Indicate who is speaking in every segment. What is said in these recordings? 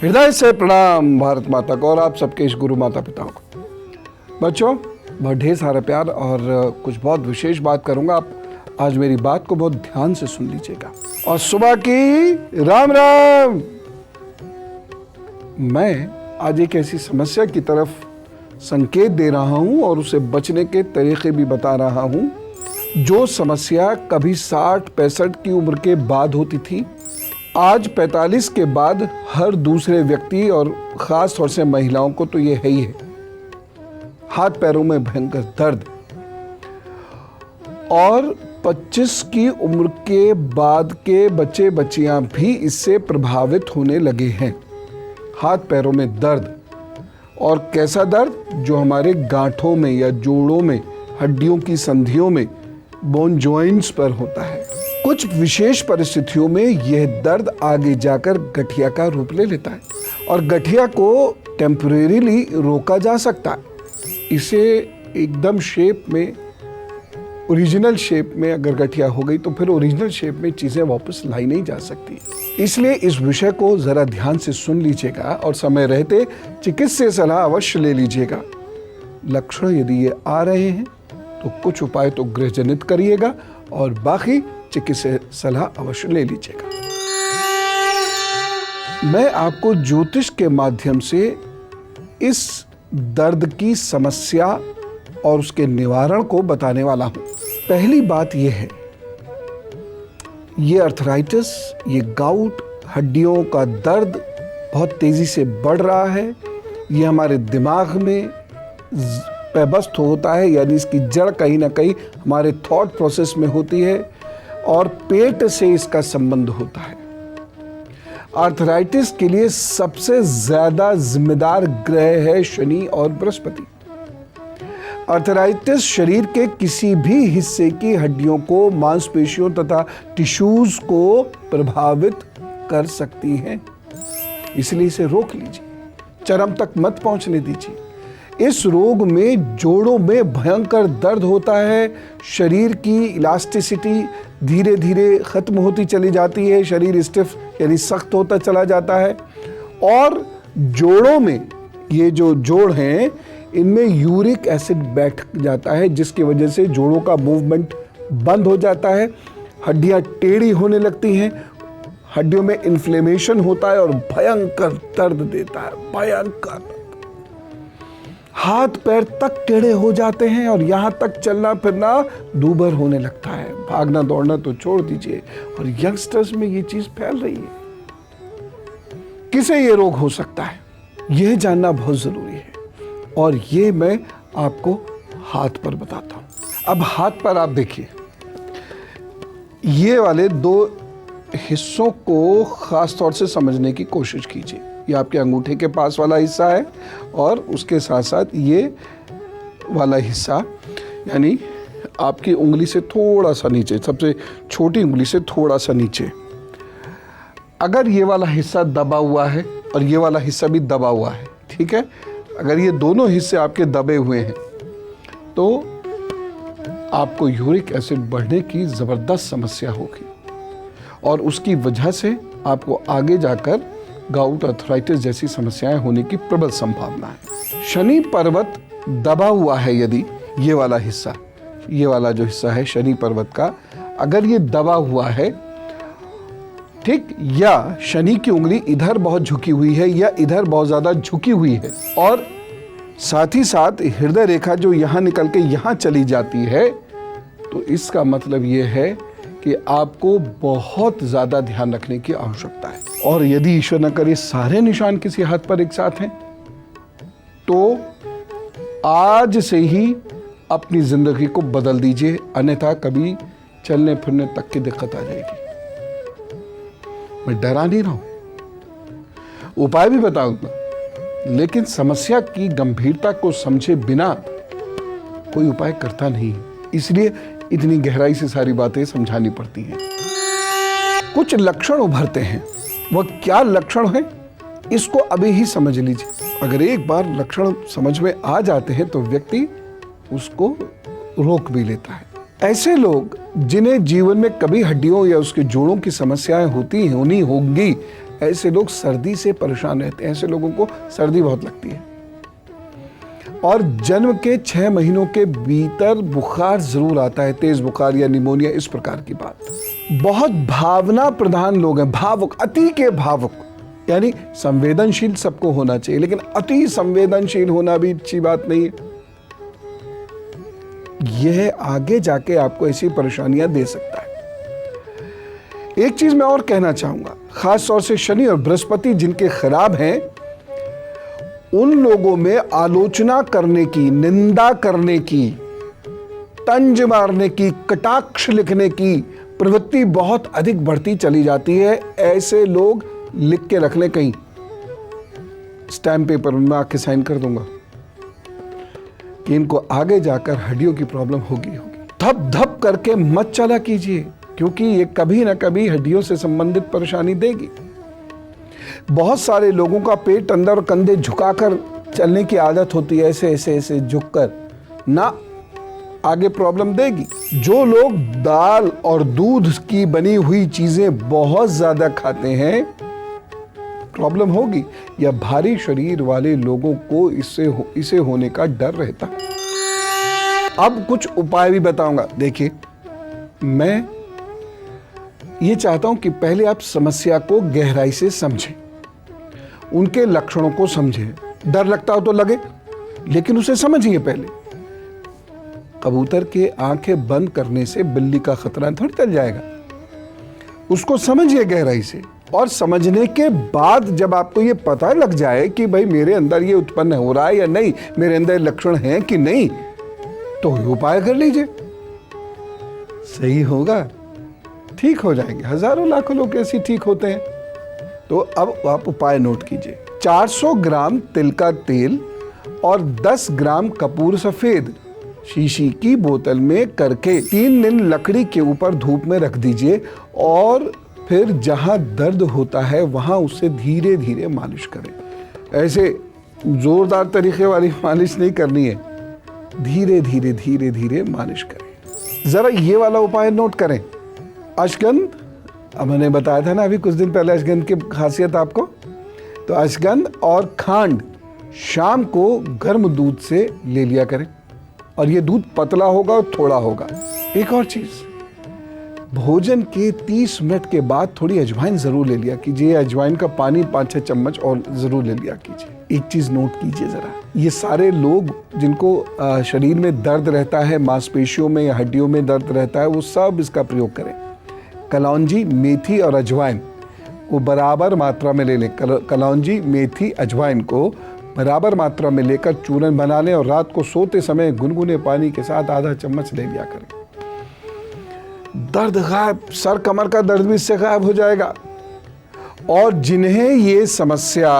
Speaker 1: हृदय से प्रणाम भारत माता को और आप सबके इस गुरु माता पिताओं को। बच्चों, बहुत ढेर सारा प्यार और कुछ बहुत विशेष बात करूंगा। आप आज मेरी बात को बहुत ध्यान से सुन लीजिएगा। और सुबह की राम राम। मैं आज एक ऐसी समस्या की तरफ संकेत दे रहा हूं और उसे बचने के तरीके भी बता रहा हूं, जो समस्या कभी 60-65 की उम्र के बाद होती थी, आज 45 के बाद हर दूसरे व्यक्ति और ख़ास तौर से महिलाओं को तो ये है ही है। हाथ पैरों में भयंकर दर्द। और 25 की उम्र के बाद के बच्चे बच्चियां भी इससे प्रभावित होने लगे हैं। हाथ पैरों में दर्द। और कैसा दर्द? जो हमारे गांठों में या जोड़ों में, हड्डियों की संधियों में, बोन जॉइंट्स पर होता है। कुछ विशेष परिस्थितियों में यह दर्द आगे जाकर गठिया का रूप ले लेता है और गठिया को टेम्परेरीली रोका जा सकता है। इसे एकदम शेप में, ओरिजिनल शेप में अगर गठिया हो गई तो फिर ओरिजिनल शेप में चीज़ें वापस लाई नहीं जा सकती। इसलिए इस विषय को ज़रा ध्यान से सुन लीजिएगा और समय रहते चिकित्सीय सलाह अवश्य ले लीजिएगा। लक्षण यदि ये आ रहे हैं तो कुछ उपाय तो गृहजनित करिएगा और बाकी चिकित्सीय सलाह अवश्य ले लीजिएगा। मैं आपको ज्योतिष के माध्यम से इस दर्द की समस्या और उसके निवारण को बताने वाला हूं। पहली बात यह है, ये अर्थराइटिस, ये गाउट, हड्डियों का दर्द बहुत तेजी से बढ़ रहा है। ये हमारे दिमाग में पेबस्त होता है, यानी इसकी जड़ कहीं ना कहीं हमारे थॉट प्रोसेस में होती है और पेट से इसका संबंध होता है। आर्थराइटिस के लिए सबसे ज्यादा जिम्मेदार ग्रह है शनि और बृहस्पति। आर्थराइटिस शरीर के किसी भी हिस्से की हड्डियों को, मांसपेशियों तथा टिश्यूज को प्रभावित कर सकती है। इसलिए इसे रोक लीजिए, चरम तक मत पहुंचने दीजिए। इस रोग में जोड़ों में भयंकर दर्द होता है। शरीर की इलास्टिसिटी धीरे धीरे खत्म होती चली जाती है। शरीर स्टिफ यानी सख्त होता चला जाता है और जोड़ों में, ये जो जोड़ हैं, इनमें यूरिक एसिड बैठ जाता है, जिसकी वजह से जोड़ों का मूवमेंट बंद हो जाता है। हड्डियां टेढ़ी होने लगती हैं, हड्डियों में इन्फ्लेमेशन होता है और भयंकर दर्द देता है, भयंकर। हाथ पैर तक टेढ़े हो जाते हैं और यहां तक चलना फिरना दूभर होने लगता है। भागना दौड़ना तो छोड़ दीजिए। और यंगस्टर्स में ये चीज फैल रही है। किसे ये रोग हो सकता है, यह जानना बहुत जरूरी है और ये मैं आपको हाथ पर बताता हूं। अब हाथ पर आप देखिए, ये वाले दो हिस्सों को खास तौर से समझने की कोशिश कीजिए। ये आपके अंगूठे के पास वाला हिस्सा है और उसके साथ साथ ये वाला हिस्सा, यानी आपकी उंगली से थोड़ा सा नीचे, सबसे छोटी उंगली से थोड़ा सा नीचे। अगर ये वाला हिस्सा दबा हुआ है और ये वाला हिस्सा भी दबा हुआ है, ठीक है, अगर ये दोनों हिस्से आपके दबे हुए हैं तो आपको यूरिक एसिड बढ़ने की ज़बरदस्त समस्या होगी और उसकी वजह से आपको आगे जाकर गाउट, अर्थराइटिस जैसी समस्याएं होने की प्रबल संभावना है। शनि पर्वत दबा हुआ है, यदि ये वाला हिस्सा, ये वाला जो हिस्सा है शनि पर्वत का, अगर ये दबा हुआ है, ठीक, या शनि की उंगली इधर बहुत झुकी हुई है या इधर बहुत ज्यादा झुकी हुई है और साथ ही साथ हृदय रेखा जो यहां निकल के यहां चली जाती है, तो इसका मतलब ये है कि आपको बहुत ज्यादा ध्यान रखने की आवश्यकता है। और यदि ईश्वर न करे सारे निशान किसी हाथ पर एक साथ हैं, तो आज से ही अपनी जिंदगी को बदल दीजिए, अन्यथा कभी चलने फिरने तक की दिक्कत आ जाएगी। मैं डरा नहीं रहा हूं, उपाय भी बताऊंगा, लेकिन समस्या की गंभीरता को समझे बिना कोई उपाय करता नहीं, इसलिए इतनी गहराई से सारी बातें समझानी पड़ती हैं। कुछ लक्षण उभरते हैं, वह क्या लक्षण है इसको अभी ही समझ लीजिए। अगर एक बार लक्षण समझ में आ जाते हैं तो व्यक्ति उसको रोक भी लेता है। ऐसे लोग जिन्हें जीवन में कभी हड्डियों या उसके जोड़ों की समस्याएं होती होनी होंगी, ऐसे लोग सर्दी से परेशान रहते हैं, ऐसे लोगों को सर्दी बहुत लगती है और जन्म के 6 महीनों के भीतर बुखार जरूर आता है, तेज बुखार या निमोनिया, इस प्रकार की बात। बहुत भावना प्रधान लोग हैं, भावुक, अति के भावुक, यानी संवेदनशील सबको होना चाहिए, लेकिन अति संवेदनशील होना भी अच्छी बात नहीं है। यह आगे जाके आपको ऐसी परेशानियां दे सकता है। एक चीज मैं और कहना चाहूंगा, खास तौर से शनि और बृहस्पति जिनके खराब हैं, उन लोगों में आलोचना करने की, निंदा करने की, तंज मारने की, कटाक्ष लिखने की प्रवृत्ति बहुत अधिक बढ़ती चली जाती है। ऐसे लोग लिख के रख लें कहीं, स्टैम्प पेपर में आके साइन कर दूंगा कि इनको आगे जाकर हड्डियों की प्रॉब्लम होगी। धप धप करके मत चला कीजिए, क्योंकि ये कभी ना कभी हड्डियों से संबंधित परेशानी देगी। बहुत सारे लोगों का पेट अंदर और कंधे झुकाकर चलने की आदत होती है, ऐसे ऐसे ऐसे झुककर, ना आगे प्रॉब्लम देगी। जो लोग दाल और दूध की बनी हुई चीजें बहुत ज्यादा खाते हैं, प्रॉब्लम होगी। या भारी शरीर वाले लोगों को इसे होने का डर रहता है। अब कुछ उपाय भी बताऊंगा। देखिए, मैं ये चाहता हूं कि पहले आप समस्या को गहराई से समझें, उनके लक्षणों को समझें। डर लगता हो तो लगे, लेकिन उसे समझिए पहले। कबूतर के आंखें बंद करने से बिल्ली का खतरा थोड़ी टल जाएगा। उसको समझिए गहराई से, और समझने के बाद जब आपको ये पता लग जाए कि भाई मेरे अंदर ये उत्पन्न हो रहा है या नहीं, मेरे अंदर लक्षण हैं कि नहीं, तो उपाय कर लीजिए, सही होगा, ठीक हो जाएंगे। हजारों लाखों लोग ऐसे ठीक होते हैं। तो अब आप उपाय नोट कीजिए। 400 ग्राम तिल का तेल और 10 ग्राम कपूर सफेद शीशी की बोतल में करके 3 दिन लकड़ी के ऊपर धूप में रख दीजिए, और फिर जहां दर्द होता है वहां उसे धीरे धीरे मालिश करें। ऐसे जोरदार तरीके वाली मालिश नहीं करनी है, धीरे धीरे धीरे धीरे मालिश करें। जरा ये वाला उपाय नोट करें। अश्वगंध, अब मैंने बताया था ना अभी कुछ दिन पहले अश्वगंध की खासियत आपको, तो अश्वगंध और खांड शाम को गर्म दूध से ले लिया करें, और ये दूध पतला होगा और थोड़ा होगा। एक और चीज, भोजन के 30 मिनट के बाद थोड़ी अजवाइन जरूर ले लिया कीजिए। अजवाइन का पानी 5-6 चम्मच और जरूर ले लिया कीजिए। एक चीज नोट कीजिए जरा, ये सारे लोग जिनको शरीर में दर्द रहता है, मांसपेशियों में या हड्डियों में दर्द रहता है, वो सब इसका प्रयोग करें। कलौंजी, मेथी और अजवाइन को बराबर मात्रा में ले लें। कलौंजी, मेथी, अजवाइन को बराबर मात्रा में लेकर चूरन बना लें, और रात को सोते समय गुनगुने पानी के साथ आधा चम्मच ले लिया करें। दर्द गायब, सर कमर का दर्द भी इससे गायब हो जाएगा। और जिन्हें ये समस्या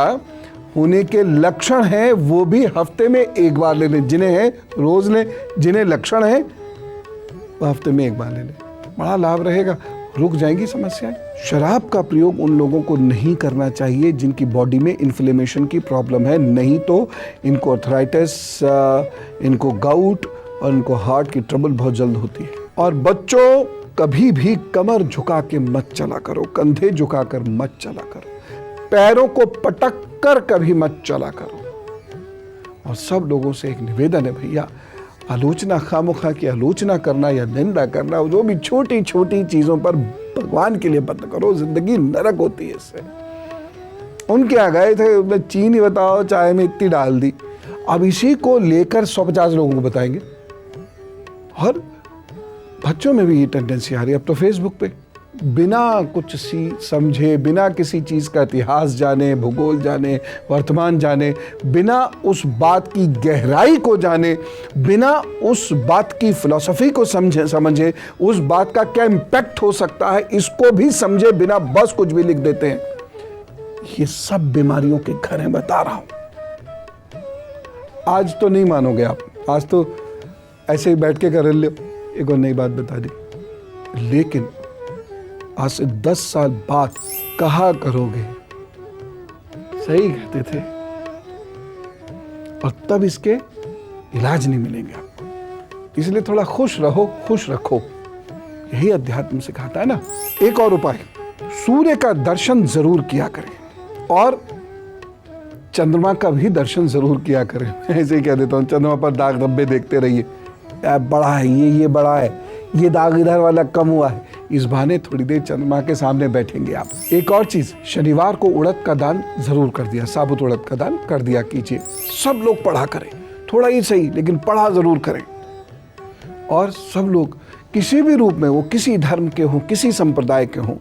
Speaker 1: होने के लक्षण हैं, वो भी हफ्ते में एक बार ले लें। जिन्हें है रोज लें, जिन्हें लक्षण है वो हफ्ते में एक बार ले लें, बड़ा लाभ रहेगा, रुक जाएंगी समस्याएं। शराब का प्रयोग उन लोगों को नहीं करना चाहिए जिनकी बॉडी में इन्फ्लेमेशन की प्रॉब्लम है, नहीं तो इनको अर्थराइटिस, इनको गाउट और इनको हार्ट की ट्रबल बहुत जल्द होती है। और बच्चों, कभी भी कमर झुका के मत चला करो, कंधे झुकाकर मत चला करो, पैरों को पटक कर कभी मत चला करो। और सब लोगों से एक निवेदन है भैया, आलोचना, खामोखा की आलोचना करना या निंदा करना, जो भी छोटी छोटी चीजों पर भगवान के लिए बंद करो। जिंदगी नरक होती है इससे। उनके यहाँ गए थे, उसमें चीनी बताओ चाय में इतनी डाल दी, अब इसी को लेकर 150 लोगों को बताएंगे। और बच्चों में भी ये टेंडेंसी आ रही है। अब तो फेसबुक पे बिना कुछ समझे, बिना किसी चीज का इतिहास जाने, भूगोल जाने, वर्तमान जाने, बिना उस बात की गहराई को जाने, बिना उस बात की फिलॉसफी को समझे, उस बात का क्या इम्पैक्ट हो सकता है इसको भी समझे बिना बस कुछ भी लिख देते हैं। ये सब बीमारियों के घर हैं, बता रहा हूं। आज तो नहीं मानोगे आप, आज तो ऐसे ही बैठ के कर लो, एक और नई बात बता दी, लेकिन आज से 10 साल बाद कहा करोगे सही कहते थे, और तब इसके इलाज नहीं मिलेंगे आपको। इसलिए थोड़ा खुश रहो, खुश रखो, यही अध्यात्म सिखाता है ना। एक और उपाय, सूर्य का दर्शन जरूर किया करें और चंद्रमा का भी दर्शन जरूर किया करें। मैं ऐसे ही कह देता हूँ, चंद्रमा पर दाग धब्बे देखते रहिए, बड़ा है ये बड़ा है, ये दाग इधर वाला कम हुआ है, इस बहाने थोड़ी देर चंद्रमा के सामने बैठेंगे आप। एक और चीज, शनिवार को उड़द का दान जरूर कर दिया, साबुत उड़द का दान कर दिया कीजिए। सब लोग पढ़ा करें, थोड़ा ही सही लेकिन पढ़ा जरूर करें। और सब लोग किसी भी रूप में, वो किसी धर्म के हों, किसी संप्रदाय के हों,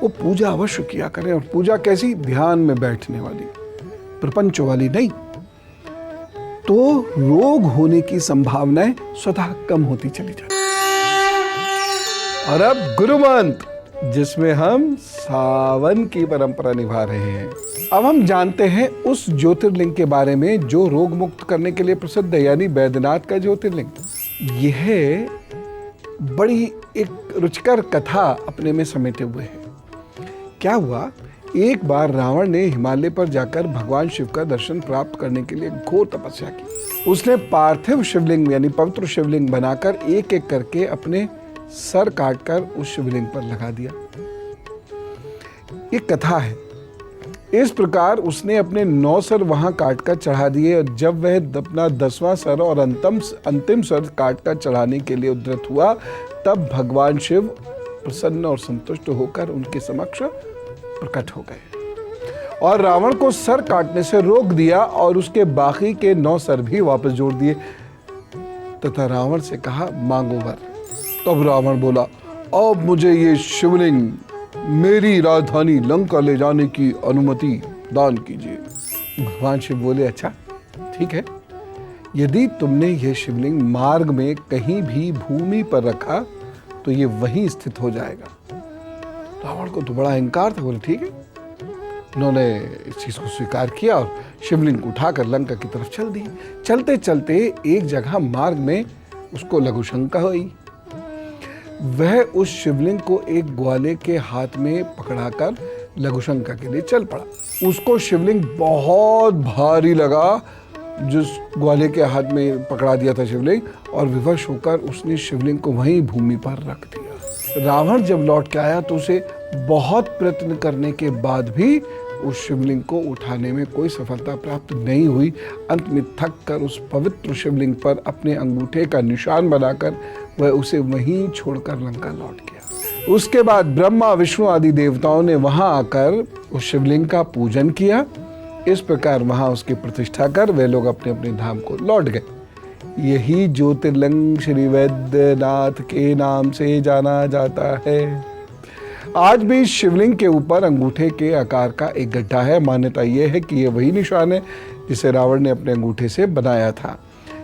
Speaker 1: वो पूजा अवश्य किया करें। और पूजा कैसी? ध्यान में बैठने वाली, प्रपंच वाली नहीं। तो रोग होने की संभावनाएं स्वतः कम होती चली जाती। और अब गुरु मंत्र, जिसमें हम सावन की परंपरा निभा रहे हैं। अब हम जानते हैं उस ज्योतिर्लिंग के बारे में जो रोग मुक्त करने के लिए प्रसिद्ध है, यानी बैद्यनाथ का ज्योतिर्लिंग। यह बड़ी एक रुचिकर कथा अपने में समेटे हुए है। क्या हुआ, एक बार रावण ने हिमालय पर जाकर भगवान शिव का दर्शन प्राप्त करने के लिए घोर तपस्या की। उसने पार्थिव शिवलिंग यानी पवित्र शिवलिंग बनाकर एक एक करके अपने सर काटकर उस शिवलिंग पर लगा दिया। एक कथा है। इस प्रकार उसने अपने 9 सर वहां काटकर चढ़ा दिए और जब वह अपना 10वां सर और अंतिम सर काटकर चढ़ाने के लिए उद्यत हुआ, तब भगवान शिव प्रसन्न और संतुष्ट होकर उनके समक्ष प्रकट हो गए और रावण को सर काटने से रोक दिया और उसके बाकी के 9 सर भी वापस जोड़ दिए तथा रावण से कहा, मांगो वर। तब रावण बोला, अब मुझे ये शिवलिंग मेरी राजधानी लंका ले जाने की अनुमति दान कीजिए। भगवान शिव बोले, अच्छा ठीक है, यदि तुमने यह शिवलिंग मार्ग में कहीं भी भूमि पर रखा तो ये वहीं स्थित हो जाएगा। रावण को तो बड़ा अहंकार था, बोले ठीक है। उन्होंने इस चीज को स्वीकार किया और शिवलिंग उठाकर लंका की तरफ चल दी। चलते चलते एक जगह मार्ग में उसको लघु शंका हुई। वह उस शिवलिंग को एक ग्वाले के हाथ में पकड़ाकर लघु शंका के लिए चल पड़ा। उसको शिवलिंग बहुत भारी लगा, जिस ग्वाले के हाथ में पकड़ा दिया था शिवलिंग, और विवश होकर उसने शिवलिंग को वहीं भूमि पर रख दिया। रावण जब लौट के आया तो उसे बहुत प्रयत्न करने के बाद भी उस शिवलिंग को उठाने में कोई सफलता प्राप्त नहीं हुई। अंत में थक कर उस पवित्र शिवलिंग पर अपने अंगूठे का निशान बनाकर वह उसे वहीं छोड़कर लंका लौट गया। उसके बाद ब्रह्मा, विष्णु आदि देवताओं ने वहां आकर उस शिवलिंग का पूजन किया। इस प्रकार वहां उसकी प्रतिष्ठा कर वे लोग अपने अपने धाम को लौट गए। यही ज्योतिर्लिंग श्री वैद्यनाथ के नाम से जाना जाता है। आज भी शिवलिंग के ऊपर अंगूठे के आकार का एक गड्ढा है। मान्यता यह है कि यह वही निशान है जिसे रावण ने अपने अंगूठे से बनाया था।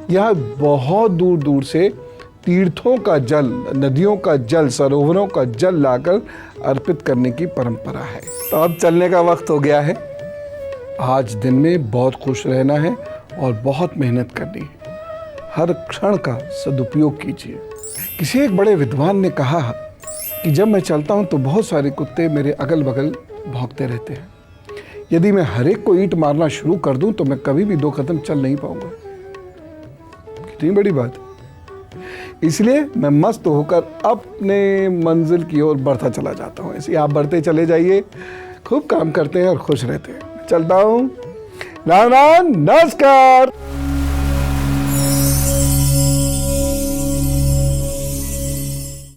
Speaker 1: यहाँ बहुत दूर दूर से तीर्थों का जल, नदियों का जल, सरोवरों का जल लाकर अर्पित करने की परंपरा है। तो अब चलने का वक्त हो गया है। आज दिन में बहुत खुश रहना है और बहुत मेहनत करनी है। हर क्षण का सदुपयोग कीजिए। किसी एक बड़े विद्वान ने कहा कि जब मैं चलता हूं तो बहुत सारे कुत्ते मेरे अगल बगल भौंकते रहते हैं। यदि मैं हर एक को ईंट मारना शुरू कर दूं तो मैं कभी भी 2 कदम चल नहीं पाऊंगा। कितनी बड़ी बात है। इसलिए मैं मस्त होकर अपने मंजिल की ओर बढ़ता चला जाता हूं। ऐसे आप बढ़ते चले जाइए, खूब काम करते हैं और खुश रहते हैं। चलता हूं। राम राम, नमस्कार।